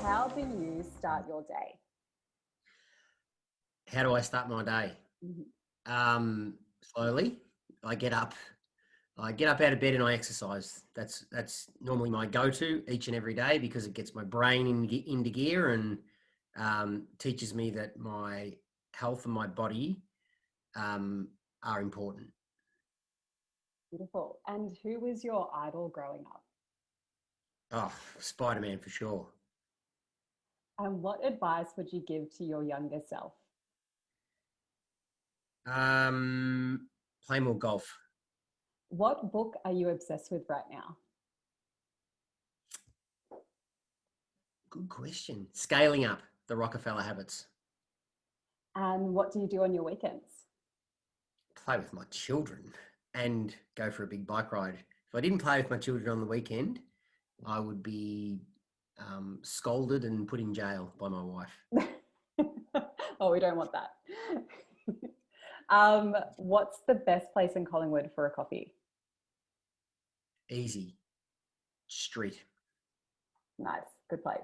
How do you start your day? How do I start my day? Slowly. I get up. I get up out of bed and I exercise. That's normally my go-to each and every day because it gets my brain into gear and teaches me that my health and my body are important. Beautiful. And who was your idol growing up? Oh, Spider-Man for sure. And what advice would you give to your younger self? Play more golf. What book are you obsessed with right now? Good question. Scaling up the Rockefeller habits. And what do you do on your weekends? Play with my children and go for a big bike ride. If I didn't play with my children on the weekend, I would be scolded and put in jail by my wife. Oh, we don't want that. What's the best place in Collingwood for a coffee? Easy. Street. Nice, good place.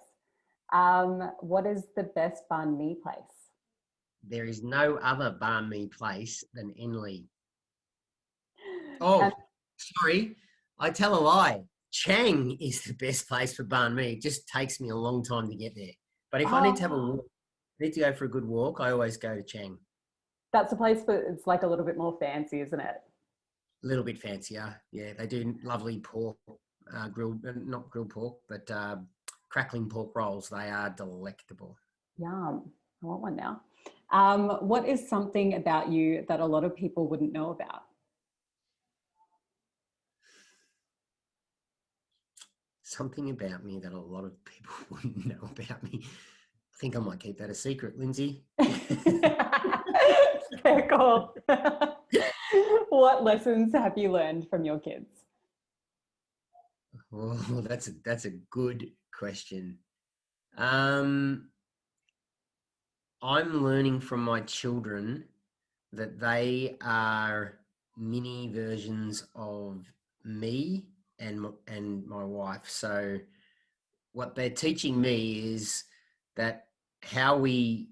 What is the best banh mi place? There is no other banh mi place than Enley. Oh, sorry. I tell a lie. Chang is the best place for banh mi. It just takes me a long time to get there. But if I need to have a walk, need to go for a good walk, I always go to Chang. That's a place, but it's like a little bit more fancy, isn't it? A little bit fancier. Yeah, they do lovely pork, not grilled pork, but crackling pork rolls. They are delectable. Yum. I want one now. What is something about you that a lot of people wouldn't know about? Something about me that a lot of people wouldn't know about me. I think I might keep that a secret, Lindsay. Fair call. What lessons have you learned from your kids? Oh, that's a good question. I'm learning from my children that they are mini versions of me and my wife. So what they're teaching me is that how we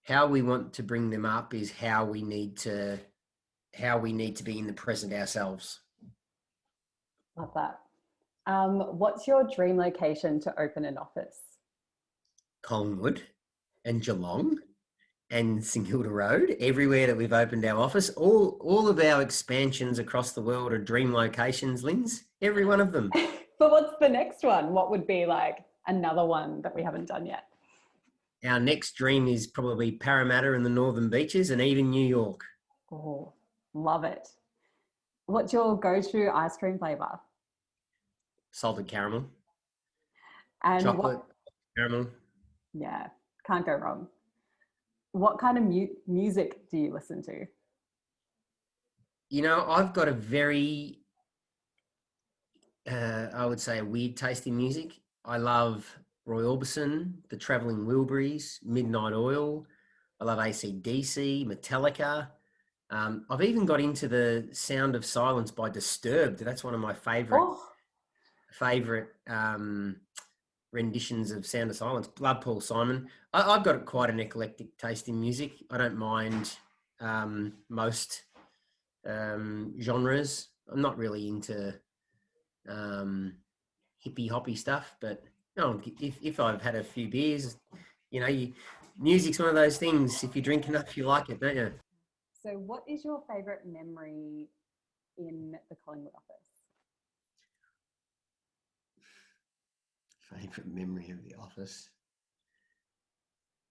want to bring them up is how we need to be in the present ourselves. Love that. What's your dream location to open an office? Collingwood and Geelong and St Kilda Road, everywhere that we've opened our office, all of our expansions across the world are dream locations, Linz, every one of them. But what's the next one? What would be like another one that we haven't done yet? Our next dream is probably Parramatta and the Northern Beaches and even New York. Oh, love it. What's your go-to ice cream flavour? Salted caramel. And chocolate, caramel. Yeah, can't go wrong. What kind of music do you listen to? You know, I've got a very, I would say, a weird taste in music. I love Roy Orbison, the Travelling Wilburys, Midnight Oil. I love AC/DC, Metallica. I've even got into the Sound of Silence by Disturbed. That's one of my favourite renditions of Sound of Silence. Love Paul Simon. I've got quite an eclectic taste in music. I don't mind most genres. I'm not really into hippie hoppy stuff, but if I've had a few beers, music's one of those things. If you drink enough, you like it, don't you? So what is your favourite memory in the Collingwood office? Favourite memory of the office?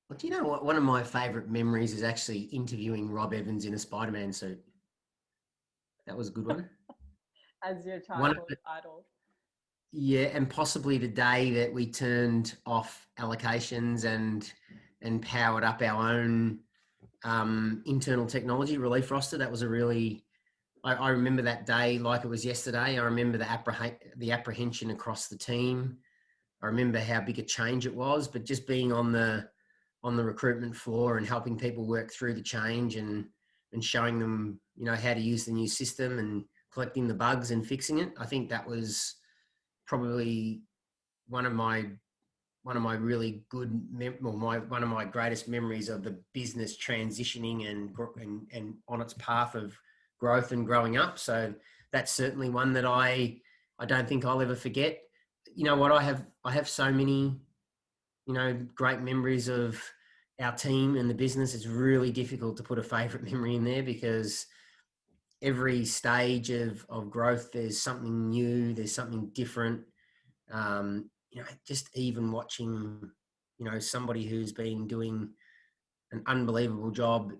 Well, do you know what? One of my favourite memories is actually interviewing Rob Evans in a Spider-Man suit. That was a good one. As your childhood idol. Yeah, and possibly the day that we turned off allocations and powered up our own internal technology relief roster. That was a really, I remember that day like it was yesterday. I remember the apprehension across the team. I remember how big a change it was, but just being on the recruitment floor and helping people work through the change and showing them, how to use the new system and collecting the bugs and fixing it. I think that was probably one of my one of my really good, one of my greatest memories of the business transitioning and on its path of growth and growing up. So that's certainly one that I don't think I'll ever forget. You know what? I have so many, great memories of our team and the business. It's really difficult to put a favorite memory in there because every stage of growth, there's something new, there's something different. Just even watching, somebody who's been doing an unbelievable job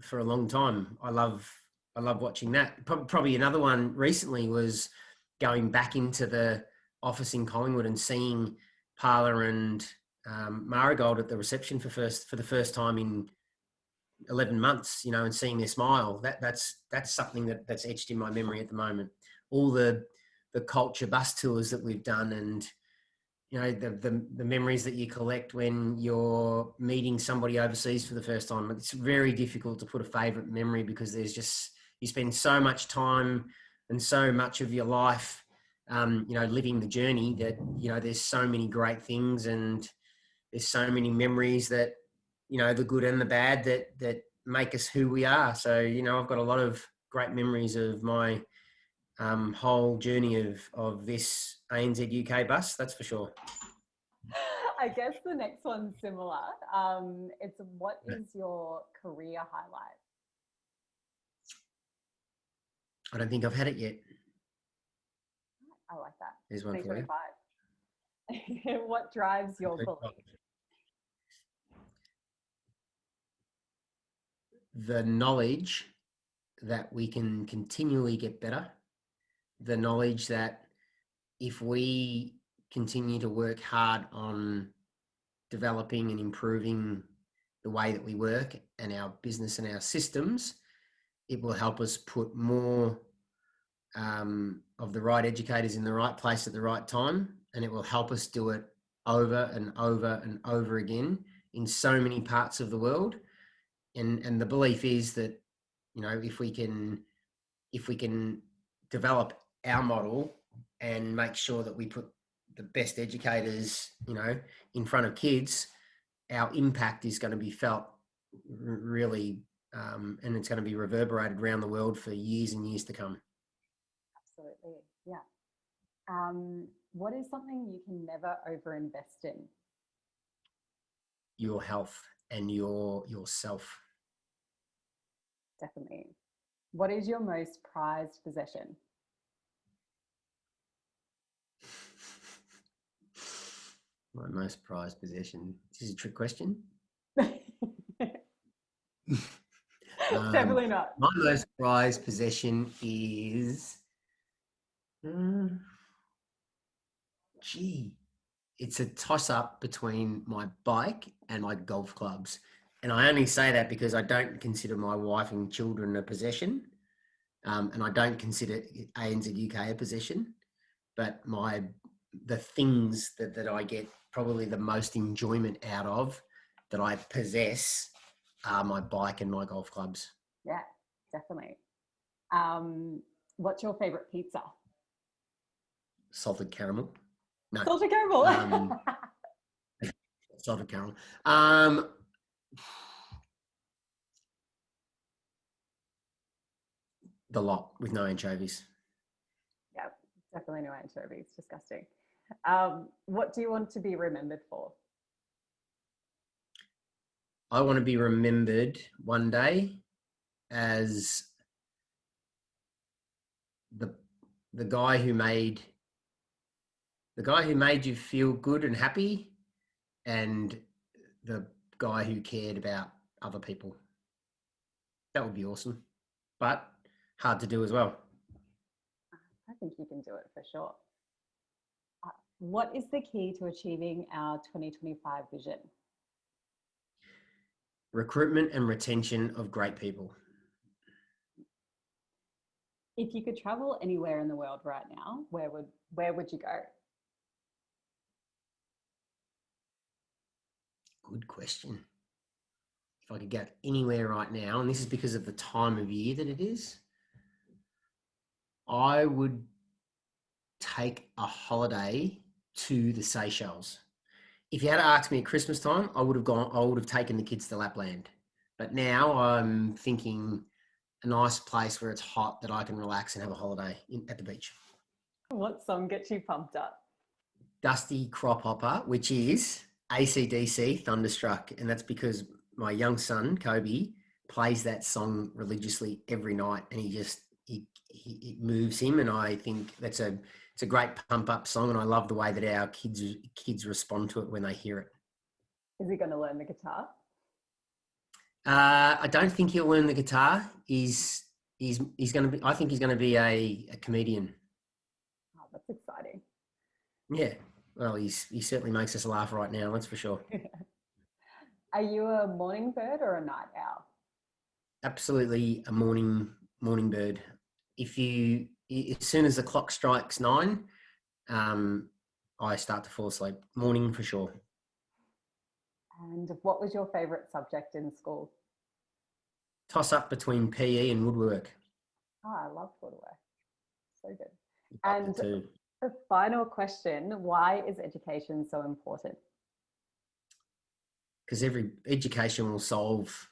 for a long time. I love watching that. Probably another one recently was going back into the office in Collingwood and seeing Parla and Marigold at the reception for the first time in 11 months, and seeing their smile. That's something that's etched in my memory at the moment. All the culture bus tours that we've done, and the memories that you collect when you're meeting somebody overseas for the first time. It's very difficult to put a favorite memory because you spend so much time and so much of your life living the journey that there's so many great things, and there's so many memories that the good and the bad that make us who we are. So I've got a lot of great memories of my whole journey of this ANZ UK bus, that's for sure. I guess the next one's similar. It's what is your career highlight? I don't think I've had it yet. I like that. There's one for you. What drives your belief? The knowledge that we can continually get better. The knowledge that if we continue to work hard on developing and improving the way that we work and our business and our systems, it will help us put more of the right educators in the right place at the right time, and it will help us do it over and over and over again in so many parts of the world. And the belief is that if we can develop our model and make sure that we put the best educators in front of kids, our impact is going to be felt really, and it's going to be reverberated around the world for years and years to come. Absolutely, yeah. What is something you can never overinvest in? Your health and yourself. Definitely. What is your most prized possession? My most prized possession. This is a trick question. Definitely not. My most prized possession is, it's a toss-up between my bike and my golf clubs. And I only say that because I don't consider my wife and children a possession. And I don't consider ANZ UK a possession. But the things that I get probably the most enjoyment out of that I possess are my bike and my golf clubs. Yeah, definitely. What's your favorite pizza? Salted caramel. No. Salted caramel. Salted caramel. The lot with no anchovies. Yeah, definitely no anchovies. Disgusting. What do you want to be remembered for? I want to be remembered one day as the guy who made you feel good and happy, and the guy who cared about other people. That would be awesome, but hard to do as well. I think you can do it for sure. What is the key to achieving our 2025 vision? Recruitment and retention of great people. If you could travel anywhere in the world right now, where would you go? Good question. If I could go anywhere right now, and this is because of the time of year that it is, I would take a holiday to the Seychelles. If you had asked me at Christmas time, I would have gone. I would have taken the kids to Lapland. But now I'm thinking a nice place where it's hot that I can relax and have a holiday at the beach. What song gets you pumped up? Dusty Crop Hopper, which is AC/DC Thunderstruck, and that's because my young son Kobe plays that song religiously every night, and it moves him, and I think it's a great pump up song, and I love the way that our kids respond to it when they hear it. Is he going to learn the guitar? I don't think he'll learn the guitar. He's going to be. I think he's going to be a comedian. Oh, that's exciting. Yeah. Well, he certainly makes us laugh right now. That's for sure. Are you a morning bird or a night owl? Absolutely a morning bird. As soon as the clock strikes 9, I start to fall asleep. Morning for sure. And what was your favourite subject in school? Toss up between PE and woodwork. Oh, I love woodwork. So good. And the final question, why is education so important? Because every education will solve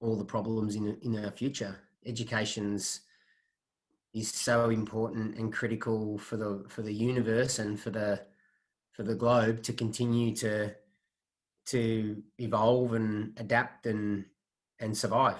all the problems in our future. Education's is so important and critical for the universe and for the globe to continue to evolve and adapt and survive.